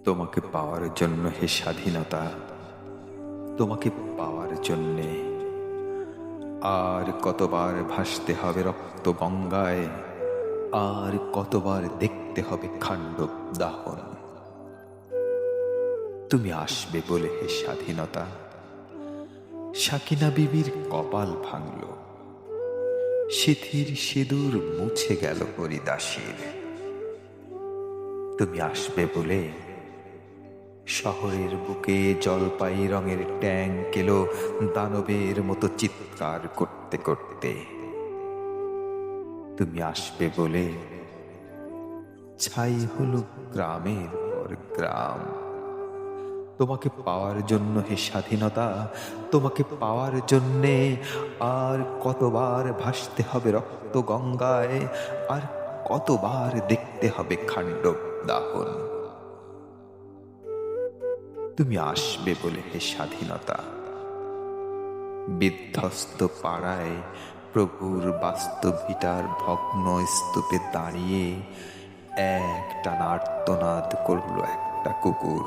তোমাকে পাওয়ার জন্য হে স্বাধীনতা, তোমাকে পাওয়ার জন্যে আর কতবার ভাসতে হবে রক্ত গঙ্গায়, আর কতবার দেখতে হবে খান্ডব দাহন। তুমি আসবে বলে হে স্বাধীনতা, সাকিনা বিবির কপাল ভাঙল, সিথির সিঁদুর মুছে গেল হরিদাসীর। তুমি আসবে বলে শহরের বুকে জলপাই রঙের ট্যাঙ্ক এলো দানবের মতো চিৎকার করতে করতে। তুমি আসবে বলে ছাই হলো গ্রামের পর গ্রাম। তোমাকে পাওয়ার জন্য হে স্বাধীনতা, তোমাকে পাওয়ার জন্যে আর কতবার ভাসতে হবে রক্ত গঙ্গায়, আর কতবার দেখতে হবে খান্ডব দাহন। তুমি আসবে বলে হে স্বাধীনতা, বিধ্বস্ত পাড়ায় প্রভুর বাস্তবিটার ভগ্ন স্তূপে দাঁড়িয়ে একটানা আর্তনাদ করল একটা কুকুর।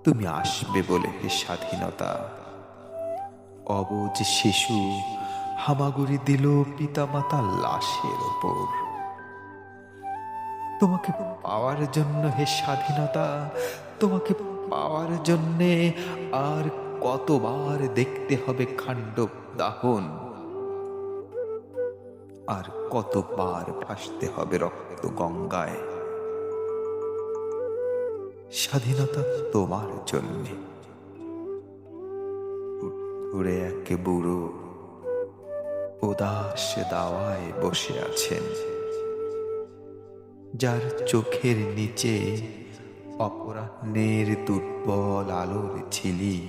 তুমি আসবে বলে হে স্বাধীনতা, অবুঝ শিশু হামাগুড়ি দিল পিতামাতার লাশের ওপর। তোমাকে পাওয়ার জন্য হে স্বাধীনতা, তোমাকে পাওয়ার জন্যে আর কতবার দেখতে হবে খান্ডব দাহন, আর কতবার ভাসতে হবে রক্ত গঙ্গায়। স্বাধীনতা তোমার জন্যে। ঘুরে এক বুড়ো উদাস দাওয়ায় বসে আছেন, যার চোখের নিচে অপরাহ্নের দুর্বল আলোর ঝিলি,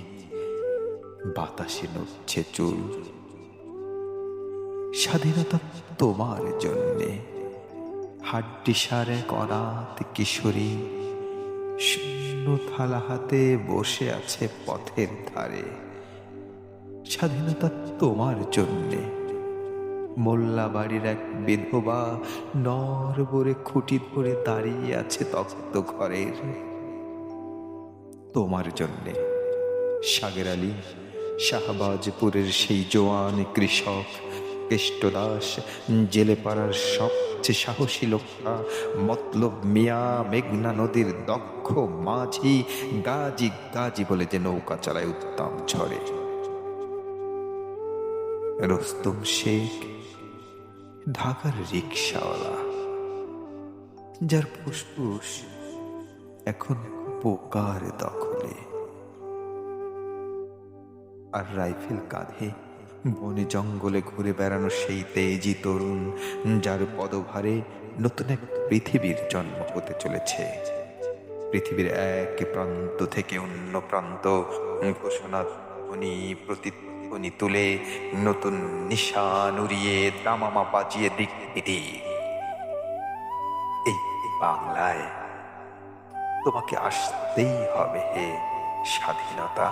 বাতাসে নড়ছে চুল। স্বাধীনতা তোমার জন্যে। হাড্ডিসার এক অনাথ কিশোরী শূন্য থালা হাতে বসে আছে পথের ধারে। স্বাধীনতা তোমার জন্যে। মোল্লা বাড়ির এক বিধবা নরবরে খুঁটি ধরে দাঁড়িয়ে আছে তপ্ত ঘরের। তোমার জন্যে সাগের আলী, শাহবাজপুরের সেই জোয়ান কৃষক কেষ্টদাস, জেলে পাড়ার সবচেয়ে সাহসী লোকটা মতলব মিয়া, মেঘনা নদীর দক্ষ মাঝি, গাজী গাজী বলে যে নৌকা চালায় উত্তম ঝড়ে। রোস্তম শেখ ঢাকার রিকশাওয়ালা, যার ফুসফুস এখন পোকার দখলে। আর রাইফেল কাঁধে বনে জঙ্গলে ঘুরে বেড়ানো সেই তেজি তরুণ, যার পদভারে নতুন এক পৃথিবীর জন্ম হতে চলেছে। পৃথিবীর এক প্রান্ত থেকে অন্য প্রান্ত ঘোষণা ধ্বনি প্রতিধ্বনি তুলে নতুন নিশান উড়িয়ে দামামা বাজিয়ে দিক এই বাংলায় তোমাকে আসতেই হবে হে স্বাধীনতা।